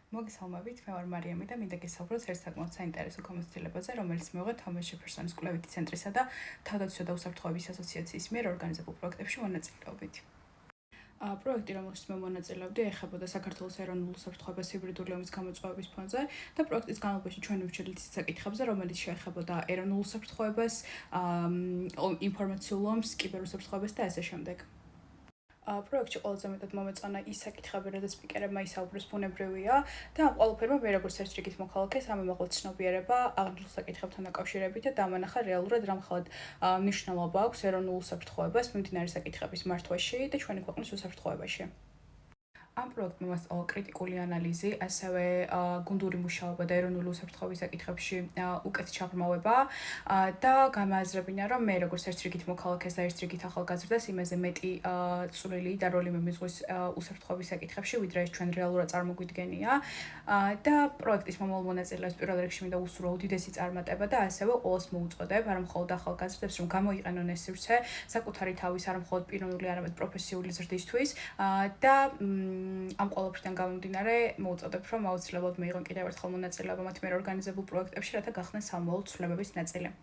მოგესალმებით, მე ვარ მარიამი და მინდა გესაუბროთ ერთ საკმაოდ საინტერესო გამოცდილებაზე, რომელიც მივიღე Thomas Jefferson-ის კვლევითი ცენტრისა და თავდაცვითი და უსაფრთხოების ასოციაციის მიერ ორგანიზებულ პროექტებში მონაწილეობით. პროექტი, რომელშიც მე მონაწილეობდი, ეხებოდა საქართველოს ეროვნულ უსაფრთხოებას ჰიბრიდული ომის გამოწვევების ფონზე და პროექტის განმავლობაში ჩვენ ვიჩვენეთ ის საკითხებზე, რომელიც შეეხებოდა ეროვნულ უსაფრთხოებას, ინფორმაციულ ომს, კიბერუსაფრთხოებას და ასე შემდეგ. პროექტში ყველაზე მეტად მომეწონა ის საკითხები, რადგან სპიკერებმა ისაუბრეს ბუნებრივია და ამ ყველაფერმა მე როგორც ერთ რიგით მოქალაქეს ამემაღლა ცნობიერება აღნიშნულ საკითხებთან დაკავშირებით და დამანახა რეალურად რა მხოლოდ მნიშვნელობა აქვს ეროვნულ უსაფრთხოებას მიმდინარე საკითხების მართვაში და ჩვენი ქვეყნის უსაფრთხოებაში. ამ პროექტმა მასწავლა კრიტიკული ანალიზი, ასევე გუნდური მუშაობა და ეროვნული უსაფრთხოების საკითხებში უკეთ ჩაღრმავება და გამააზრებინა, რომ მე როგორც ერთ რიგით მოქალაქეს და ერთ რიგით ახალგაზრდას იმაზე მეტი წვლილი და როლი მიმიზღვის უსაფრთხოების საკითხებში, ვიდრე ეს ჩვენ რეალურად წარმოგვიდგენია და პროექტის მომავალ მონაწილეებს პირველ რიგში მინდა უსურვო უდიდესი წარმატება და ასევე ყოველს მოუწოდებ, არა მხოლოდ ახალგაზრდებს, რომ გამოიყენონ ეს სივრცე საკუთარი თავის, არა მხოლოდ პიროვნული, არამედ პროფესიული ზრდისთვის და ამ ყველაფერთან გამომდინარე მოუწოდებ, რომ აუცილებლად მიიღონ კიდევ ერთხელ მონაწილეობა მათ მიერ ორგანიზებულ პროექტებში, რათა გახდნენ სამოვალ ცვლილებების ნაწილი.